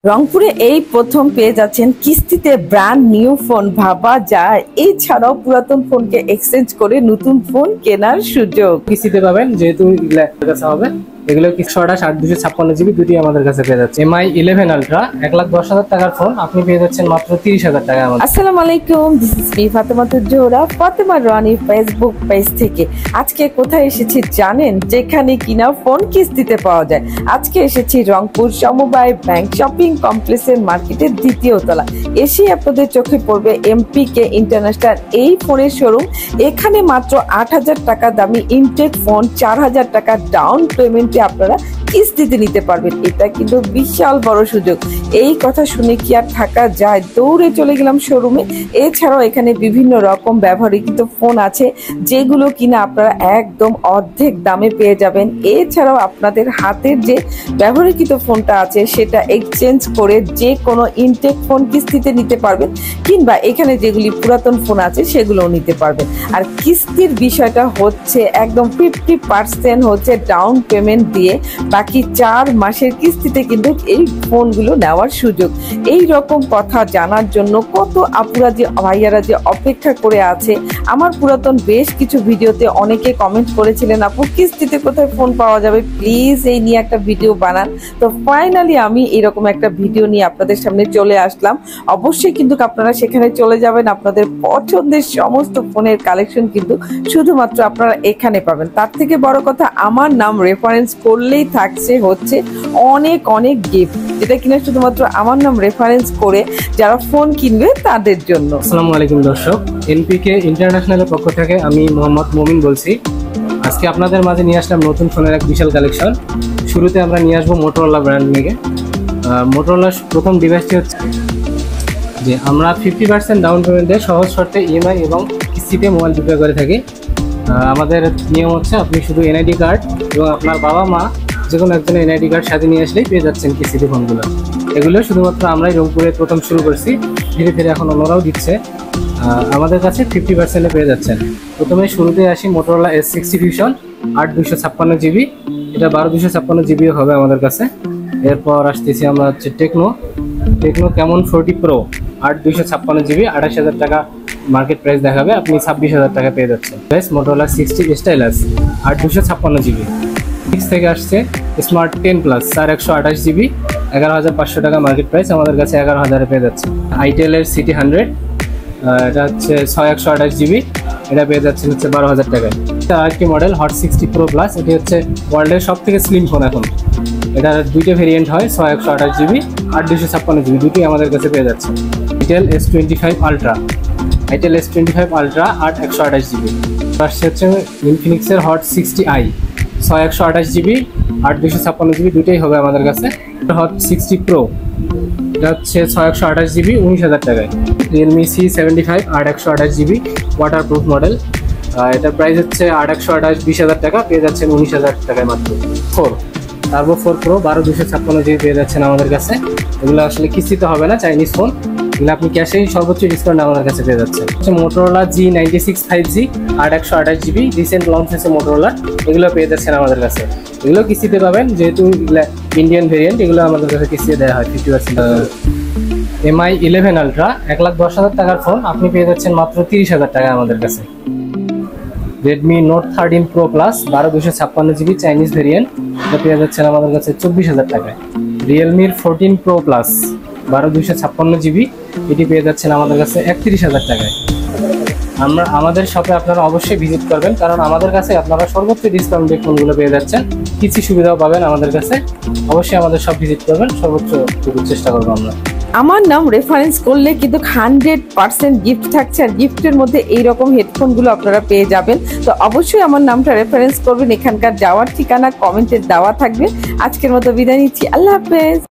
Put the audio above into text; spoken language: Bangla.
রংপুরে এই প্রথম পেয়ে যাচ্ছেন কিস্তিতে ব্র্যান্ড নিউ ফোন। ভাবা যায় এছাড়াও পুরাতন ফোনকে এক্সচেঞ্জ করে নতুন ফোন কেনার সুযোগ কিস্তিতে পাবেন, যেহেতু কাছে হবে। এগুলো 128/8 256 GB দুটি আমাদের কাছে পেয়ে যাচ্ছে। MI 11 Ultra 1,10,000 টাকার ফোন আপনি পেয়ে যাচ্ছেন মাত্র 30,000 টাকা। আসসালামু আলাইকুম, this is me Fatema Zohra, Fatema Rani Facebook page থেকে। আজকে কোথায় এসেছি জানেন? যেখানে কিনা ফোন কিস্তিতে পাওয়া যায়। আজকে এসেছি রংপুর সমবায় ব্যাংক শপিং কমপ্লেক্সের মার্কেটের দ্বিতীয় তলা। এসে আপনাদের চোখে পড়বে MPK ইন্টারন্যাশনাল এই ফোনের শোরুম। এখানে মাত্র 8,000 টাকা দামি ইনটেক ফোন 4,000 টাকা ডাউন পেমেন্ট আপনারা কিস্তিতে নিতে পারবেন। এটা কিন্তু বিশাল বড় সুযোগ। এই কথা শুনে কি আর থাকা যায়? দৌড়ে চলে গেলাম শোরুমে। এছাড়াও এখানে বিভিন্ন রকম ব্যবহৃত ফোন আছে, যেগুলো কিনা আপনারা একদম অর্ধেক দামে পেয়ে যাবেন। এছাড়াও আপনাদের হাতের যে ব্যবহৃত ফোনটা আছে সেটা এক্সচেঞ্জ করে যে কোনো ইনটেক ফোন কিস্তিতে নিতে পারবেন, কিংবা এখানে যেগুলি পুরাতন ফোন আছে সেগুলোও নিতে পারবেন। আর কিস্তির বিষয়টা হচ্ছে একদম 50% হচ্ছে ডাউন পেমেন্ট দিয়ে বাকি 4 মাসের কিস্তিতে কিন্তু এই ফোনগুলো নেওয়ার সুযোগ। এই রকম কথা জানার জন্য কত আপুরা যে ভাইয়ারা যে অপেক্ষা করে আছে। আমার পুরাতন বেশ কিছু ভিডিওতে অনেকে কমেন্ট করেছিলেন, আপু কিস্তিতে কোথায় ফোন পাওয়া যাবে, প্লিজ এই নিয়ে একটা ভিডিও বানান। তো ফাইনালি আমি এরকম একটা ভিডিও নিয়ে আপনাদের সামনে চলে আসলাম। অবশ্যই কিন্তু আপনারা সেখানে চলে যাবেন। আপনাদের পছন্দের সমস্ত ফোনের কালেকশন কিন্তু শুধুমাত্র আপনারা এখানে পাবেন। তার থেকে বড় কথা, আমার নাম রেফারেন্স করলেই থাকছে হচ্ছে অনেক অনেক গিফট, যেটা কিনা শুধুমাত্র আমার নাম রেফারেন্স করে যারা ফোন কিনবে তাদের জন্য। আসসালামু আলাইকুম দর্শক, MPK ইন্টারন্যাশনালের পক্ষ থেকে আমি মোহাম্মদ মমিন বলছি। আজকে আপনাদের মাঝে নিয়ে আসলাম নতুন ফোনের এক বিশাল কালেকশন। শুরুতে আমরা নিয়ে আসবো মোটরোলা ব্র্যান্ড থেকে। মোটরোলার প্রথম ডিভাইসটি হচ্ছে যে আমরা 50% ডাউন পেমেন্টে সহজ শর্তে EMI এবং কিস্তিতে মোবাইল বিক্রয় করে থাকি। আমাদের নিয়ম হচ্ছে আপনি শুধু NID কার্ড এবং আপনার বাবা মা যে কোনো একজনের NID কার্ড সাথে নিয়ে আসলেই পেয়ে যাচ্ছেন কিস্তিতে ফোনগুলো। এগুলো শুধুমাত্র আমরাই রংপুরে প্রথম শুরু করছি, ধীরে ধীরে এখন অন্যরাও দিচ্ছে। আমাদের কাছে 50%-এ পেয়ে যাচ্ছেন। প্রথমে শুরুতে আসি মোটরোলা S60 Fusion 8/256 GB। এটা 12/256 GB হবে আমাদের কাছে। এরপর আসতেছি আমরা হচ্ছে টেকনো ক্যামন 40 Pro 8/256 GB 28,000 টাকা মার্কেট প্রাইস দেখাবে, আপনি 26,000 টাকা পেয়ে যাচ্ছেন। Motorola 60 stylus 8/256 GB। থেকে আসছে স্মার্ট 10 Plus 4/128 GB 11,500 টাকা মার্কেট প্রাইস, আমাদের কাছে 11,000-এ পেয়ে যাচ্ছে। আইটেলের সিটি 100 এটা হচ্ছে 6/128 GB, এটা পেয়ে যাচ্ছে হচ্ছে 12,000 টাকায়। আরেকটি মডেল হট 60 Pro Plus, এটি হচ্ছে ওয়ার্ল্ডের সব থেকে স্লিম ফোন এখন। এটার দুইটা ভেরিয়েন্ট হয়, 6/128 GB 8/256 GB, দুটি আমাদের কাছে পেয়ে যাচ্ছে। Itel S25 Ultra 8/128 GB। আসছে হচ্ছে ইনফিনিক্সের হট 60i 6/128 GB 8/256 GB, দুটোই হবে আমাদের কাছে। হট 60 Pro এটা হচ্ছে 6/128 GB 19,000 টাকায়। Realme C75 8/128 GB waterproof model, এটার প্রাইস হচ্ছে 8/128 20,000 টাকা, পেয়ে যাচ্ছেন 19,000 টাকায় মাত্র। টার্বো 4 Pro 12/256 GB পেয়ে যাচ্ছেন আমাদের কাছে। এগুলো আসলে কিস্তিতে হবে না, চাইনিজ ফোন। এগুলো আপনি ক্যাশেই সর্বোচ্চ ডিসকাউন্ট আমাদের কাছে পেয়ে যাচ্ছেন। হচ্ছে Motorola G96 5G 8/128 GB recent launch হয়েছে মোটরোলার, এগুলো পেয়ে যাচ্ছেন আমাদের কাছে। এগুলো কিস্তিতে পাবেন, যেহেতু এগুলো ইন্ডিয়ান ভেরিয়েন্ট, এগুলো আমাদের কাছে কিস্তিতে দেওয়া হয় 50%। MI 11 Ultra 1,10,000 টাকার ফোন আপনি পেয়ে যাচ্ছেন মাত্র 30,000 টাকা আমাদের কাছে। Redmi note 13 Pro Plus 12/256 GB Chinese variant, এটা পেয়ে যাচ্ছেন আমাদের কাছে 24,000 টাকায়। রিয়েলমির 14 Pro Plus 12/256 GB, এটি পেয়ে যাচ্ছেন আমাদের কাছে 31,000 টাকায়। আমাদের শপে আপনারা অবশ্যই ভিজিট করবেন, কারণ আমাদের কাছে আপনারা সর্বোচ্চ ডিসকাউন্টে ফোনগুলো পেয়ে যাচ্ছেন, কিছু সুবিধাও পাবেন আমাদের কাছে। অবশ্যই আমাদের শপ ভিজিট করবেন, সর্বোচ্চ চেষ্টা করবো আমরা। আমার নাম রেফারেন্স করলে কিন্তু 100% গিফট থাকছে, আর গিফটের মধ্যে এইরকম হেডফোনগুলো আপনারা পেয়ে যাবেন। তো অবশ্যই আমার নামটা রেফারেন্স করবেন। এখানকার যাওয়ার ঠিকানা কমেন্টে দেওয়া থাকবে। আজকের মতো বিদায় নিচ্ছি, আল্লাহ হাফেজ।